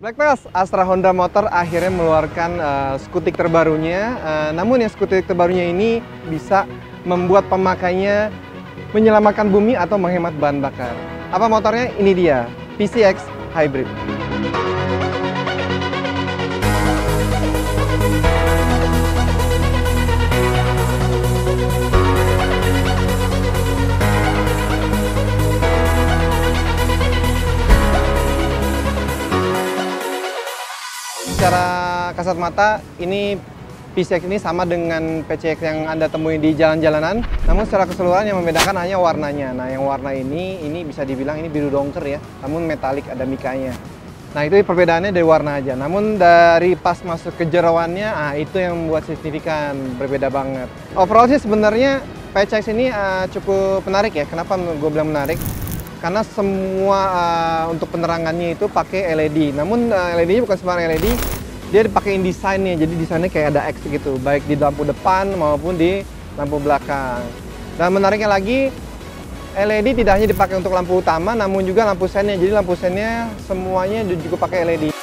Blackpass, Astra Honda Motor akhirnya mengeluarkan skutik terbarunya. Namun yang skutik terbarunya ini bisa membuat pemakainya menyelamatkan bumi atau menghemat bahan bakar. Apa motornya? Ini dia, PCX Hybrid. Secara kasat mata, ini PCX ini sama dengan PCX yang Anda temui di jalan-jalanan. Namun secara keseluruhan yang membedakan hanya warnanya. Nah, yang warna ini bisa dibilang ini biru dongker ya, namun metalik, ada mikanya. Nah, itu perbedaannya dari warna aja. Namun dari pas masuk ke jeroannya, itu yang membuat signifikan, berbeda banget. Overall sih sebenarnya PCX ini cukup menarik ya. Kenapa gue bilang menarik? Karena semua untuk penerangannya itu pakai LED. Namun LED-nya bukan sembarang LED, dia dipakein desainnya. Jadi desainnya kayak ada X gitu, baik di lampu depan maupun di lampu belakang. Dan menariknya lagi, LED tidak hanya dipakai untuk lampu utama, namun juga lampu sennya. Jadi lampu sennya semuanya juga pakai LED.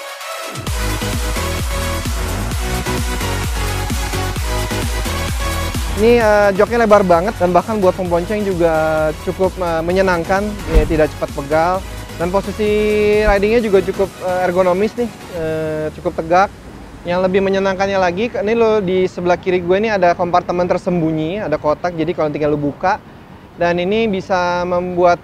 Ini joknya lebar banget dan bahkan buat pembonceng juga cukup menyenangkan, ya, tidak cepat pegal. Dan posisi ridingnya juga cukup ergonomis nih, cukup tegak. Yang lebih menyenangkannya lagi, ini lo di sebelah kiri gue ini ada kompartemen tersembunyi, ada kotak, jadi kalau tinggal lo buka. Dan ini bisa membuat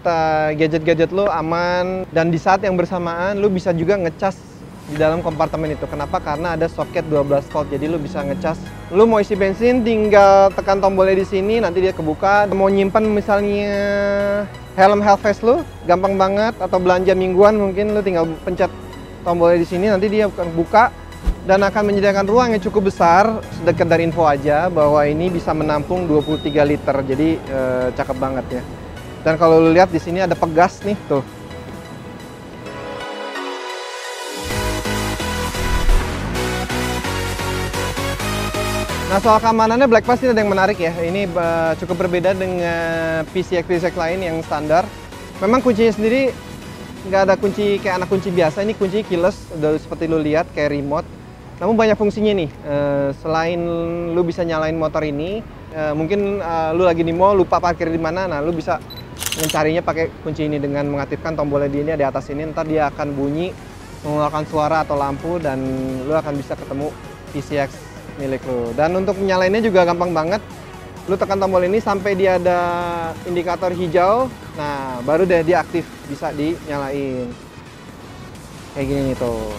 gadget-gadget lo aman, dan di saat yang bersamaan lo bisa juga ngecas di dalam kompartemen itu. Kenapa? Karena ada soket 12 volt, jadi lu bisa ngecas. Lu mau isi bensin, tinggal tekan tombolnya di sini, nanti dia kebuka. Mau nyimpan misalnya helm Hellfest lu, gampang banget. Atau belanja mingguan, mungkin lu tinggal pencet tombolnya di sini, nanti dia akan buka dan akan menyediakan ruang yang cukup besar. Sedekat dari info aja bahwa ini bisa menampung 23 liter, jadi cakep banget ya. Dan kalau lu lihat di sini ada pegas nih, tuh. Nah, soal keamanannya Blackpass ini ada yang menarik ya. Ini cukup berbeda dengan PCX lain yang standar. Memang kuncinya sendiri nggak ada kunci kayak anak kunci biasa. Ini kunci keyless, udah seperti lu lihat kayak remote. Namun banyak fungsinya nih. Selain lu bisa nyalain motor ini, mungkin lu lagi di mall lupa parkir di mana. Nah, lu bisa mencarinya pakai kunci ini dengan mengaktifkan tombolnya di ini di atas ini. Ntar dia akan bunyi, mengeluarkan suara atau lampu, dan lu akan bisa ketemu PCX milik lu. Dan untuk menyalainnya juga gampang banget. Lu tekan tombol ini sampai dia ada indikator hijau. Nah, baru dia aktif, bisa dinyalain. Kayak gini nih tuh.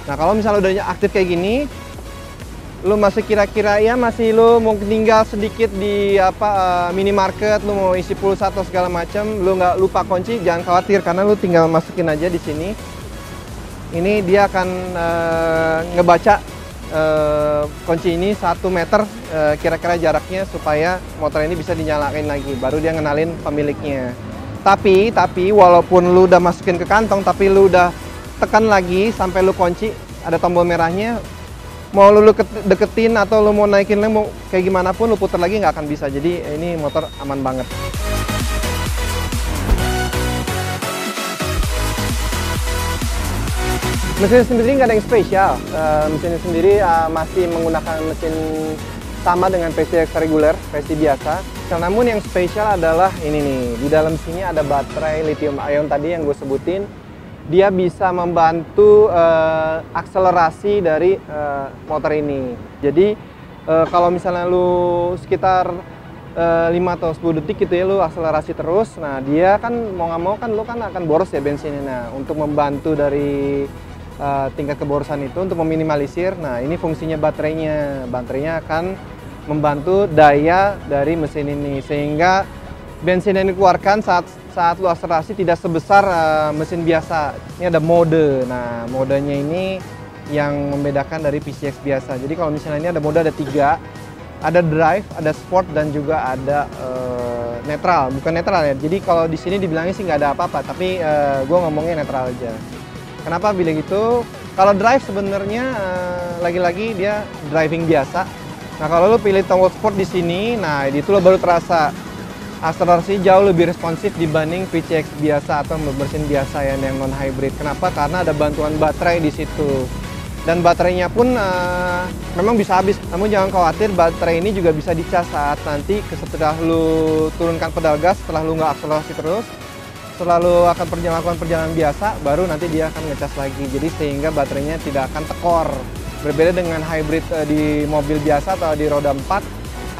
Nah, kalau misalnya udah aktif kayak gini, lu masih kira-kira ya masih lu mau tinggal sedikit di minimarket, lu mau isi pulsa atau segala macam, lu nggak lupa kunci, jangan khawatir karena lu tinggal masukin aja di sini. Ini dia akan ngebaca kunci ini 1 meter kira-kira jaraknya supaya motor ini bisa dinyalain lagi, baru dia ngenalin pemiliknya. Tapi walaupun lu udah masukin ke kantong, tapi lu udah tekan lagi sampai lu kunci, ada tombol merahnya, mau lu deketin atau lu mau naikin lagi, mau kayak gimana pun lu putar lagi nggak akan bisa. Jadi ini motor aman banget. Mesin sendiri nggak ada yang spesial. Mesinnya sendiri masih menggunakan mesin sama dengan PCX reguler, versi biasa. Namun yang spesial adalah ini nih, di dalam sini ada baterai lithium ion tadi yang gue sebutin. Dia bisa membantu akselerasi dari motor ini. Jadi kalau misalnya lu sekitar 5 atau 10 detik gitu ya, lu akselerasi terus. Nah, dia kan mau nggak mau kan lu kan akan boros ya bensinnya. Nah, untuk membantu dari tingkat keborosan itu, untuk meminimalisir, nah ini fungsinya baterainya. Baterainya akan membantu daya dari mesin ini, sehingga bensin yang dikeluarkan saat lu akselerasi tidak sebesar mesin biasa. Ini ada mode. Nah, modenya ini yang membedakan dari PCX biasa. Jadi kalau misalnya ini ada mode, ada 3. Ada drive, ada sport, dan juga ada netral. Bukan netral ya. Jadi kalau di sini dibilangnya sih nggak ada apa-apa, tapi gue ngomongnya netral aja. Kenapa bilang gitu? Kalau drive sebenarnya lagi-lagi dia driving biasa. Nah, kalau lo pilih tombol sport di sini, nah itu lo baru terasa akselerasi jauh lebih responsif dibanding PCX biasa atau mesin biasa ya, yang non hybrid. Kenapa? Karena ada bantuan baterai di situ. Dan baterainya pun memang bisa habis. Namun jangan khawatir, baterai ini juga bisa dicas saat nanti setelah lu turunkan pedal gas, setelah lu nggak akselerasi terus, setelah lu akan melakukan perjalanan biasa, baru nanti dia akan ngecas lagi. Jadi sehingga baterainya tidak akan tekor. Berbeda dengan hybrid di mobil biasa atau di roda 4,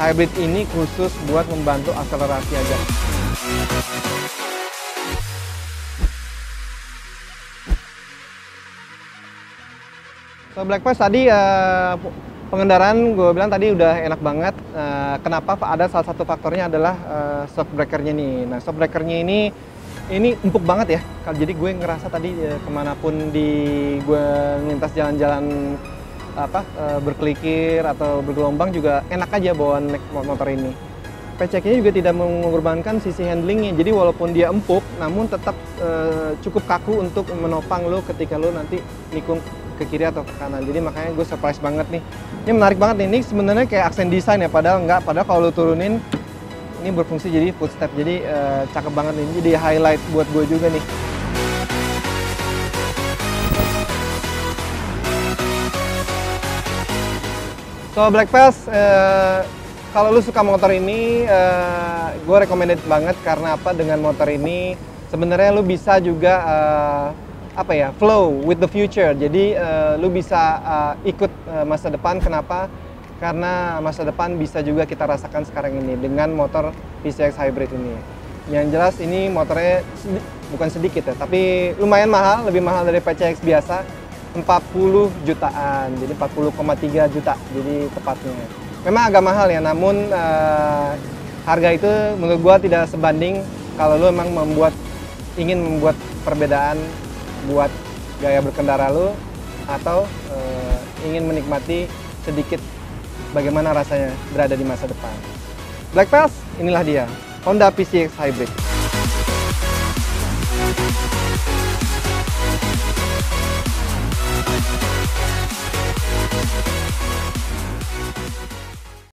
hybrid ini khusus buat membantu akselerasi aja. So Black Pass tadi pengendaraan gue bilang tadi udah enak banget. Kenapa? Ada salah satu faktornya adalah shock breakernya nih. Nah, shock breakernya ini empuk banget ya. Jadi gue ngerasa tadi kemanapun gue lintas jalan-jalan berkelikir atau bergelombang juga enak aja bawa naik motor ini. PCX-nya juga tidak mengorbankan sisi handlingnya. Jadi walaupun dia empuk, namun tetap cukup kaku untuk menopang lo ketika lo nanti nikung ke kiri atau ke kanan. Jadi makanya gue surprise banget nih. Ini menarik banget nih. Ini sebenarnya kayak aksen desain ya, padahal enggak. Padahal kalau lo turunin ini berfungsi jadi footstep. Jadi cakep banget nih. Jadi highlight buat gue juga nih. So Black Pass, kalau lu suka motor ini, gue recommended banget. Karena apa? Dengan motor ini sebenarnya lu bisa juga flow with the future. Jadi lu bisa ikut masa depan. Kenapa? Karena masa depan bisa juga kita rasakan sekarang ini dengan motor PCX Hybrid ini. Yang jelas ini motornya bukan sedikit ya, tapi lumayan mahal, lebih mahal dari PCX biasa, 40 jutaan, jadi 40,3 juta jadi tepatnya. Memang agak mahal ya, namun harga itu menurut gua tidak sebanding kalau lu emang ingin membuat perbedaan buat gaya berkendara lu, atau ingin menikmati sedikit bagaimana rasanya berada di masa depan. Black Pass, inilah dia, Honda PCX Hybrid.